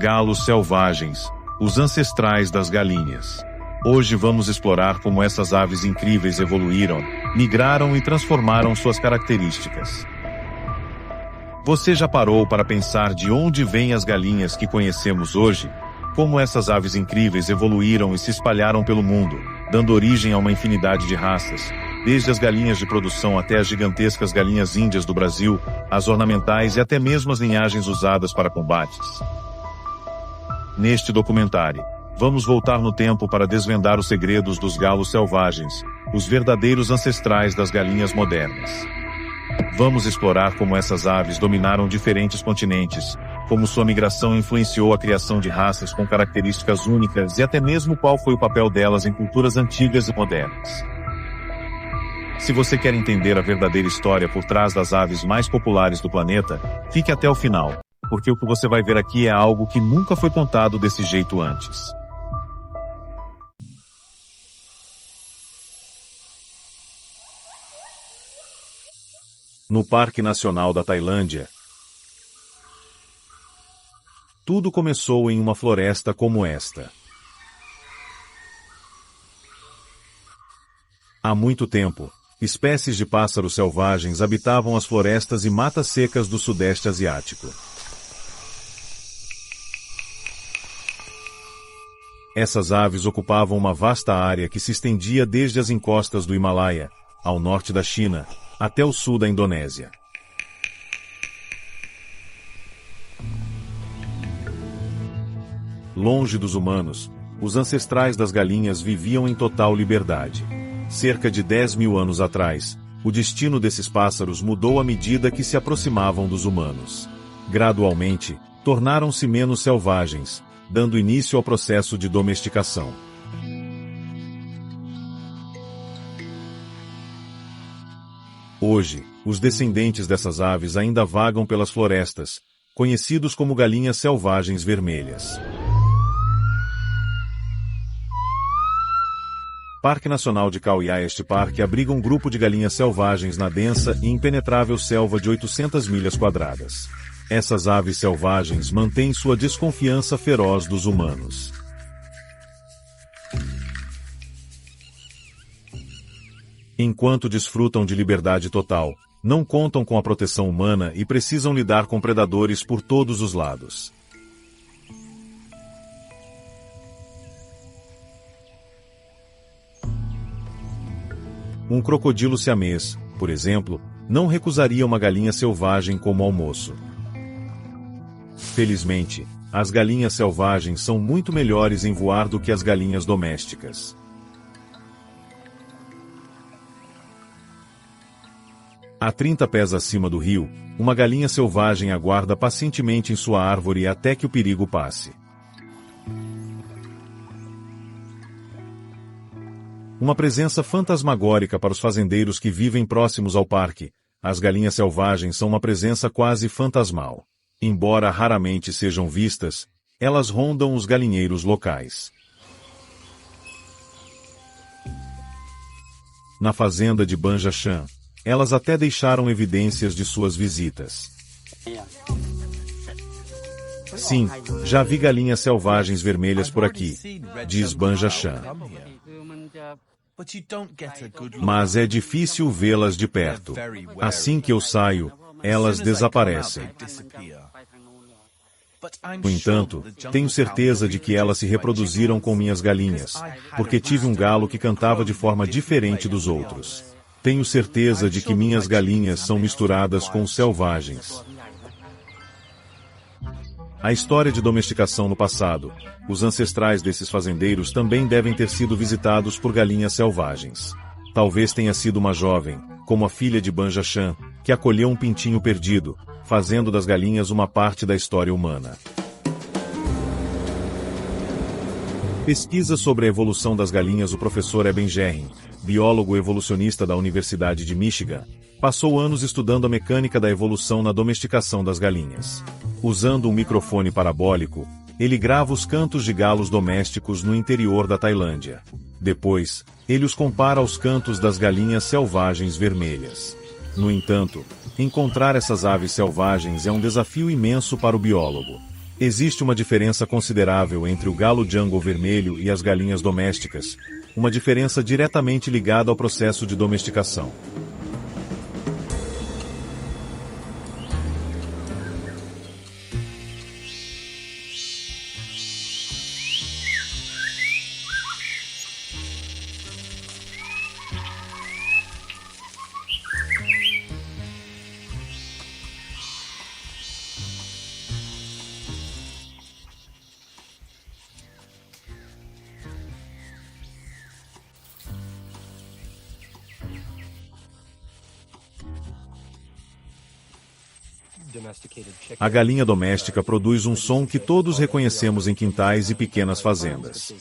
Galos selvagens, os ancestrais das galinhas. Hoje vamos explorar como essas aves incríveis evoluíram, migraram e transformaram suas características. Você já parou para pensar de onde vêm as galinhas que conhecemos hoje? Como essas aves incríveis evoluíram e se espalharam pelo mundo, dando origem a uma infinidade de raças, desde as galinhas de produção até as gigantescas galinhas índias do Brasil, as ornamentais e até mesmo as linhagens usadas para combates. Neste documentário, vamos voltar no tempo para desvendar os segredos dos galos selvagens, os verdadeiros ancestrais das galinhas modernas. Vamos explorar como essas aves dominaram diferentes continentes, como sua migração influenciou a criação de raças com características únicas e até mesmo qual foi o papel delas em culturas antigas e modernas. Se você quer entender a verdadeira história por trás das aves mais populares do planeta, fique até o final, porque o que você vai ver aqui é algo que nunca foi contado desse jeito antes. No Parque Nacional da Tailândia, tudo começou em uma floresta como esta. Há muito tempo, espécies de pássaros selvagens habitavam as florestas e matas secas do Sudeste Asiático. Essas aves ocupavam uma vasta área que se estendia desde as encostas do Himalaia, ao norte da China, até o sul da Indonésia. Longe dos humanos, os ancestrais das galinhas viviam em total liberdade. Cerca de 10.000 anos atrás, o destino desses pássaros mudou à medida que se aproximavam dos humanos. Gradualmente, tornaram-se menos selvagens, dando início ao processo de domesticação. Hoje, os descendentes dessas aves ainda vagam pelas florestas, conhecidos como galinhas selvagens vermelhas. Parque Nacional de Khao Yai. Este parque abriga um grupo de galinhas selvagens na densa e impenetrável selva de 800 milhas quadradas. Essas aves selvagens mantêm sua desconfiança feroz dos humanos. Enquanto desfrutam de liberdade total, não contam com a proteção humana e precisam lidar com predadores por todos os lados. Um crocodilo siamês, por exemplo, não recusaria uma galinha selvagem como almoço. Felizmente, as galinhas selvagens são muito melhores em voar do que as galinhas domésticas. A 30 pés acima do rio, uma galinha selvagem aguarda pacientemente em sua árvore até que o perigo passe. Uma presença fantasmagórica para os fazendeiros que vivem próximos ao parque, as galinhas selvagens são uma presença quase fantasmal. Embora raramente sejam vistas, elas rondam os galinheiros locais. Na fazenda de Banja Chan, elas até deixaram evidências de suas visitas. Sim, já vi galinhas selvagens vermelhas por aqui, diz Banja Chan. Mas é difícil vê-las de perto. Assim que eu saio, elas desaparecem. No entanto, tenho certeza de que elas se reproduziram com minhas galinhas, porque tive um galo que cantava de forma diferente dos outros. Tenho certeza de que minhas galinhas são misturadas com os selvagens. A história de domesticação no passado. Os ancestrais desses fazendeiros também devem ter sido visitados por galinhas selvagens. Talvez tenha sido uma jovem, como a filha de Banja Chan, que acolheu um pintinho perdido, fazendo das galinhas uma parte da história humana. Pesquisa sobre a evolução das galinhas. O professor Eben Gerring, biólogo evolucionista da Universidade de Michigan, passou anos estudando a mecânica da evolução na domesticação das galinhas. Usando um microfone parabólico, ele grava os cantos de galos domésticos no interior da Tailândia. Depois, ele os compara aos cantos das galinhas selvagens vermelhas. No entanto, encontrar essas aves selvagens é um desafio imenso para o biólogo. Existe uma diferença considerável entre o galo jungle vermelho e as galinhas domésticas, uma diferença diretamente ligada ao processo de domesticação. A galinha doméstica produz um som que todos reconhecemos em quintais e pequenas fazendas.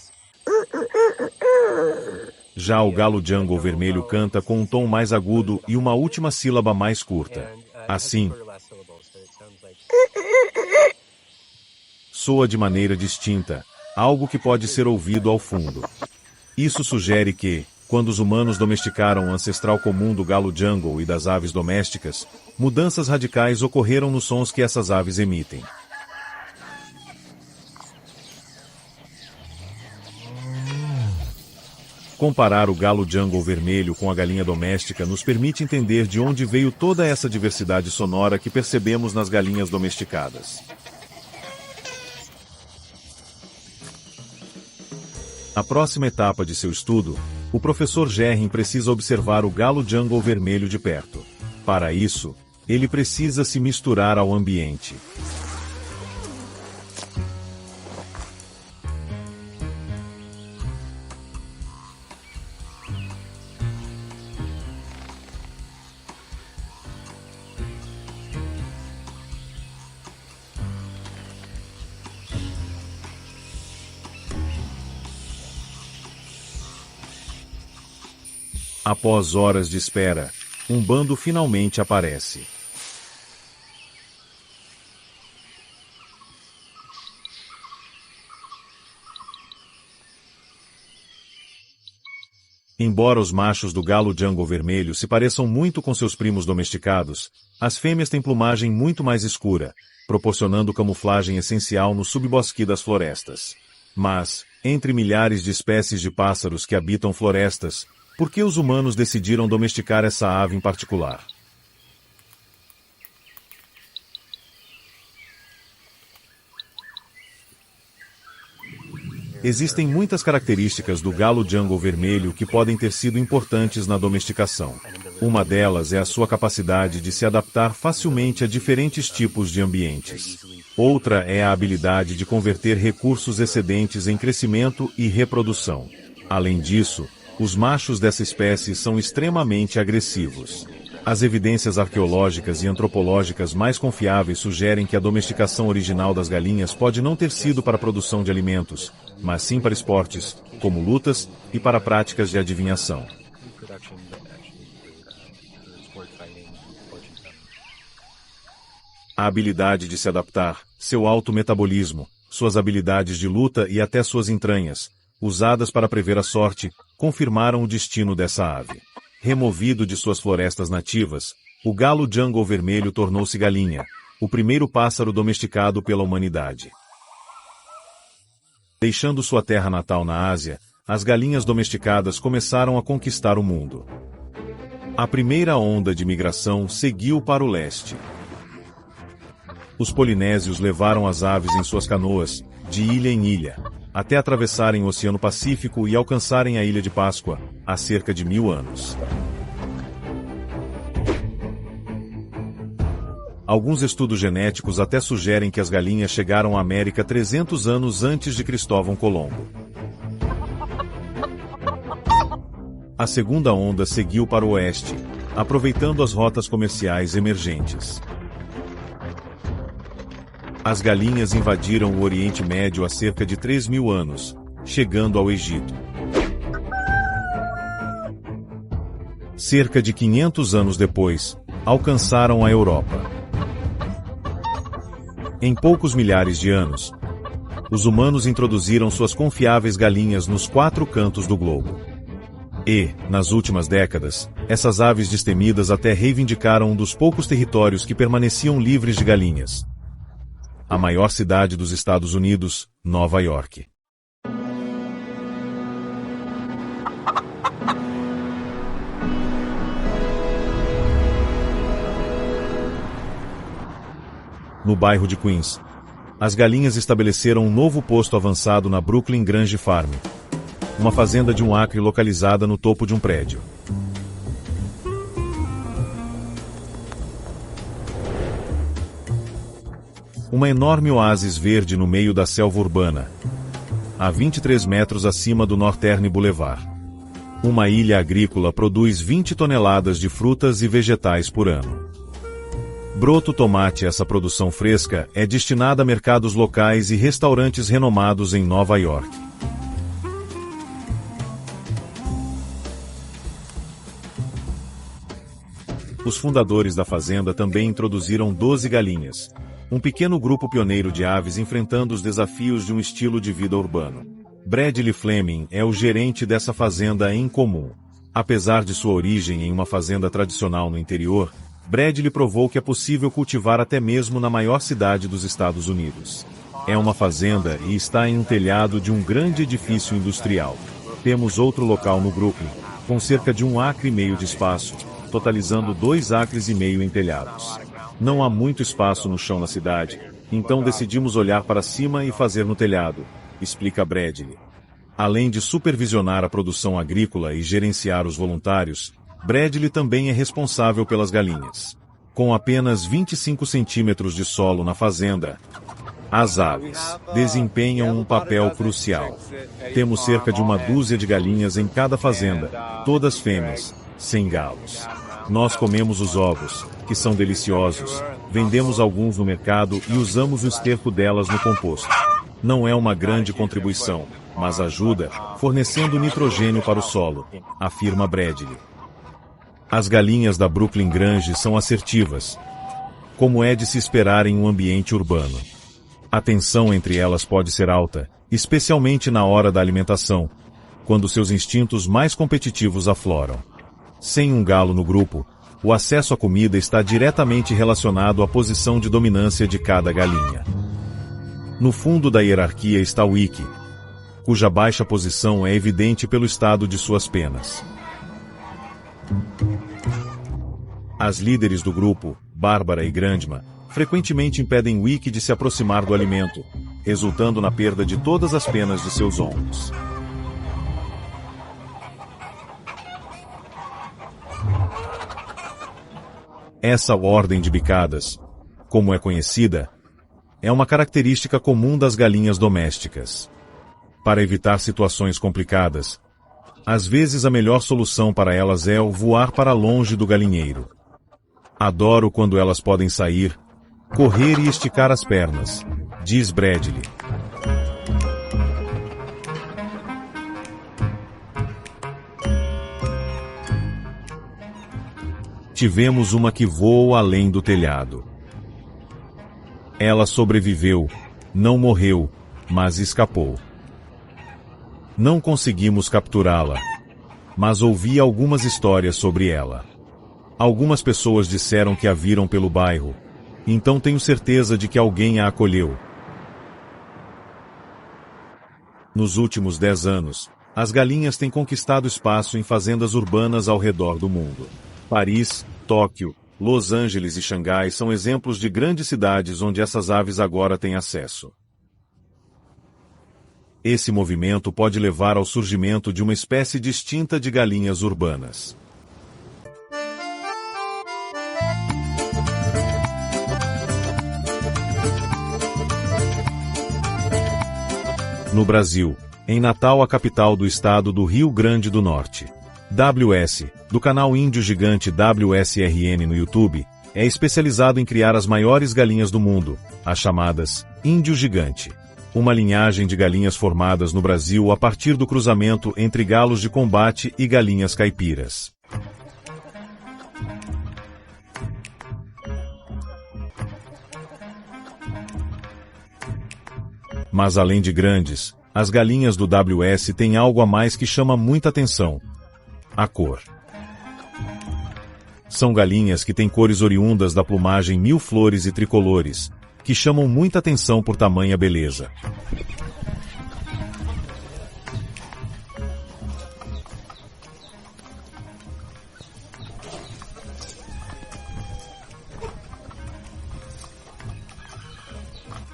Já o galo jungle vermelho canta com um tom mais agudo e uma última sílaba mais curta. Assim, soa de maneira distinta, algo que pode ser ouvido ao fundo. Isso sugere que, quando os humanos domesticaram o ancestral comum do galo jungle e das aves domésticas, mudanças radicais ocorreram nos sons que essas aves emitem. Comparar o galo jungle vermelho com a galinha doméstica nos permite entender de onde veio toda essa diversidade sonora que percebemos nas galinhas domesticadas. Na próxima etapa de seu estudo, o professor Gerrin precisa observar o galo jungle vermelho de perto. Para isso, ele precisa se misturar ao ambiente. Após horas de espera, um bando finalmente aparece. Embora os machos do galo jungle vermelho se pareçam muito com seus primos domesticados, as fêmeas têm plumagem muito mais escura, proporcionando camuflagem essencial no subbosque das florestas. Mas, entre milhares de espécies de pássaros que habitam florestas, por que os humanos decidiram domesticar essa ave em particular? Existem muitas características do galo jungle vermelho que podem ter sido importantes na domesticação. Uma delas é a sua capacidade de se adaptar facilmente a diferentes tipos de ambientes. Outra é a habilidade de converter recursos excedentes em crescimento e reprodução. Além disso, os machos dessa espécie são extremamente agressivos. As evidências arqueológicas e antropológicas mais confiáveis sugerem que a domesticação original das galinhas pode não ter sido para a produção de alimentos, mas sim para esportes, como lutas, e para práticas de adivinhação. A habilidade de se adaptar, seu alto metabolismo, suas habilidades de luta e até suas entranhas, usadas para prever a sorte, confirmaram o destino dessa ave. Removido de suas florestas nativas, o galo jungle vermelho tornou-se galinha, o primeiro pássaro domesticado pela humanidade. Deixando sua terra natal na Ásia, as galinhas domesticadas começaram a conquistar o mundo. A primeira onda de migração seguiu para o leste. Os polinésios levaram as aves em suas canoas, de ilha em ilha, até atravessarem o Oceano Pacífico e alcançarem a Ilha de Páscoa, há cerca de 1000 anos. Alguns estudos genéticos até sugerem que as galinhas chegaram à América 300 anos antes de Cristóvão Colombo. A segunda onda seguiu para o oeste, aproveitando as rotas comerciais emergentes. As galinhas invadiram o Oriente Médio há cerca de 3000 anos, chegando ao Egito. Cerca de 500 anos depois, alcançaram a Europa. Em poucos milhares de anos, os humanos introduziram suas confiáveis galinhas nos 4 cantos do globo. E, nas últimas décadas, essas aves destemidas até reivindicaram um dos poucos territórios que permaneciam livres de galinhas. a maior cidade dos Estados Unidos, Nova York. No bairro de Queens, as galinhas estabeleceram um novo posto avançado na Brooklyn Grange Farm, uma fazenda de 1 acre localizada no topo de um prédio. Uma enorme oásis verde no meio da selva urbana, a 23 metros acima do Northern Boulevard. Uma ilha agrícola produz 20 toneladas de frutas e vegetais por ano. Broto tomate. Essa produção fresca é destinada a mercados locais e restaurantes renomados em Nova York. Os fundadores da fazenda também introduziram 12 galinhas, um pequeno grupo pioneiro de aves enfrentando os desafios de um estilo de vida urbano. Bradley Fleming é o gerente dessa fazenda em comum. Apesar de sua origem em uma fazenda tradicional no interior, Bradley provou que é possível cultivar até mesmo na maior cidade dos Estados Unidos. É uma fazenda e está em um telhado de um grande edifício industrial. Temos outro local no Brooklyn, com cerca de 1,5 acre de espaço, totalizando 2,5 acres em telhados. Não há muito espaço no chão na cidade, então decidimos olhar para cima e fazer no telhado, explica Bradley. Além de supervisionar a produção agrícola e gerenciar os voluntários, Bradley também é responsável pelas galinhas. Com apenas 25 centímetros de solo na fazenda, as aves desempenham um papel crucial. Temos cerca de 1 dúzia de galinhas em cada fazenda, todas fêmeas, sem galos. Nós comemos os ovos, que são deliciosos, vendemos alguns no mercado e usamos o esterco delas no composto. Não é uma grande contribuição, mas ajuda, fornecendo nitrogênio para o solo, afirma Bradley. As galinhas da Brooklyn Grange são assertivas, como é de se esperar em um ambiente urbano. A tensão entre elas pode ser alta, especialmente na hora da alimentação, quando seus instintos mais competitivos afloram. Sem um galo no grupo, o acesso à comida está diretamente relacionado à posição de dominância de cada galinha. No fundo da hierarquia está o Wiki, cuja baixa posição é evidente pelo estado de suas penas. As líderes do grupo, Bárbara e Grandma, frequentemente impedem Wiki de se aproximar do alimento, resultando na perda de todas as penas de seus ombros. Essa ordem de bicadas, como é conhecida, é uma característica comum das galinhas domésticas. Para evitar situações complicadas, às vezes a melhor solução para elas é voar para longe do galinheiro. Adoro quando elas podem sair, correr e esticar as pernas, diz Bradley. Tivemos uma que voou além do telhado. Ela sobreviveu, não morreu, mas escapou. Não conseguimos capturá-la, mas ouvi algumas histórias sobre ela. Algumas pessoas disseram que a viram pelo bairro, então tenho certeza de que alguém a acolheu. Nos últimos 10 anos, as galinhas têm conquistado espaço em fazendas urbanas ao redor do mundo. Paris, Tóquio, Los Angeles e Xangai são exemplos de grandes cidades onde essas aves agora têm acesso. Esse movimento pode levar ao surgimento de uma espécie distinta de galinhas urbanas. No Brasil, em Natal, a capital do estado do Rio Grande do Norte. WS, do canal Índio Gigante WSRN no YouTube, é especializado em criar as maiores galinhas do mundo, as chamadas Índio Gigante. Uma linhagem de galinhas formadas no Brasil a partir do cruzamento entre galos de combate e galinhas caipiras. Mas além de grandes, as galinhas do WS têm algo a mais que chama muita atenção: a cor. São galinhas que têm cores oriundas da plumagem mil flores e tricolores, que chamam muita atenção por tamanha beleza.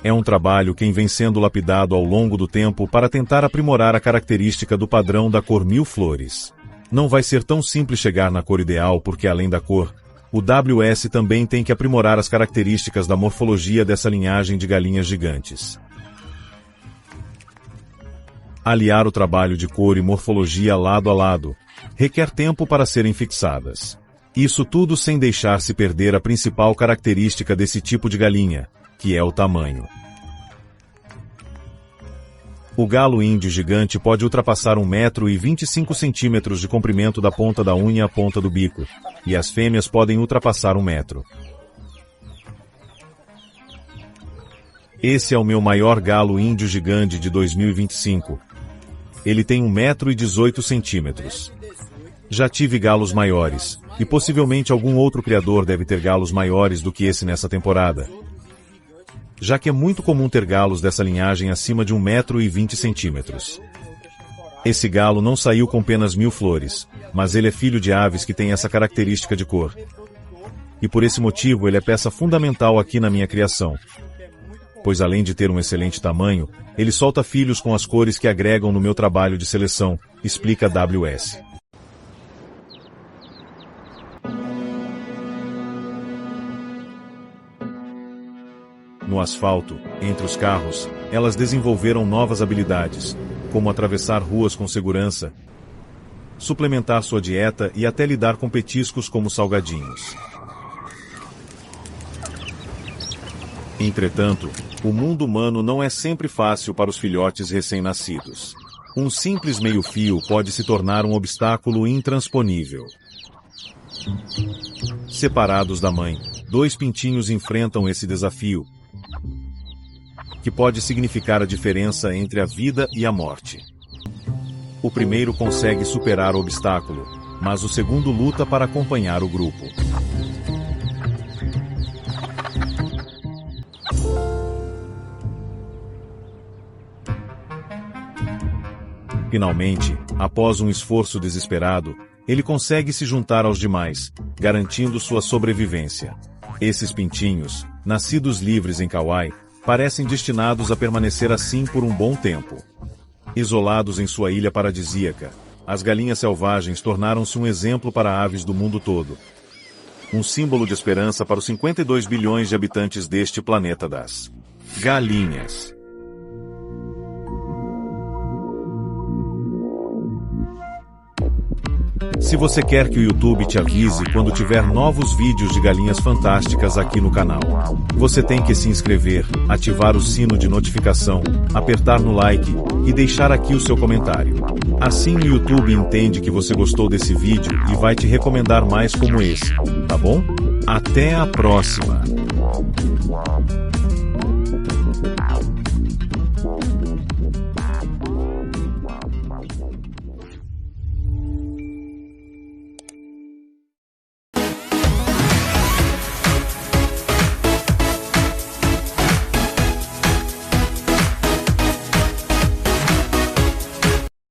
É um trabalho que vem sendo lapidado ao longo do tempo para tentar aprimorar a característica do padrão da cor mil flores. Não vai ser tão simples chegar na cor ideal porque, além da cor, o WS também tem que aprimorar as características da morfologia dessa linhagem de galinhas gigantes. Aliar o trabalho de cor e morfologia lado a lado requer tempo para serem fixadas. Isso tudo sem deixar se perder a principal característica desse tipo de galinha, que é o tamanho. O galo índio gigante pode ultrapassar 1,25 m de comprimento da ponta da unha à ponta do bico, e as fêmeas podem ultrapassar 1 metro. Esse é o meu maior galo índio gigante de 2025. Ele tem 1,18 m. Já tive galos maiores, e possivelmente algum outro criador deve ter galos maiores do que esse nessa temporada, já que é muito comum ter galos dessa linhagem acima de 1,20 m. Esse galo não saiu com apenas 1000 flores, mas ele é filho de aves que têm essa característica de cor. E por esse motivo ele é peça fundamental aqui na minha criação. Pois além de ter um excelente tamanho, ele solta filhos com as cores que agregam no meu trabalho de seleção, explica WS. No asfalto, entre os carros, elas desenvolveram novas habilidades, como atravessar ruas com segurança, suplementar sua dieta e até lidar com petiscos como salgadinhos. Entretanto, o mundo humano não é sempre fácil para os filhotes recém-nascidos. Um simples meio-fio pode se tornar um obstáculo intransponível. Separados da mãe, 2 pintinhos enfrentam esse desafio, que pode significar a diferença entre a vida e a morte. O primeiro consegue superar o obstáculo, mas o segundo luta para acompanhar o grupo. Finalmente, após um esforço desesperado, ele consegue se juntar aos demais, garantindo sua sobrevivência. Esses pintinhos, nascidos livres em Kauai, parecem destinados a permanecer assim por um bom tempo. Isolados em sua ilha paradisíaca, as galinhas selvagens tornaram-se um exemplo para aves do mundo todo. Um símbolo de esperança para os 52 bilhões de habitantes deste planeta das galinhas. Se você quer que o YouTube te avise quando tiver novos vídeos de galinhas fantásticas aqui no canal, você tem que se inscrever, ativar o sino de notificação, apertar no like e deixar aqui o seu comentário. Assim o YouTube entende que você gostou desse vídeo e vai te recomendar mais como esse, tá bom? Até a próxima!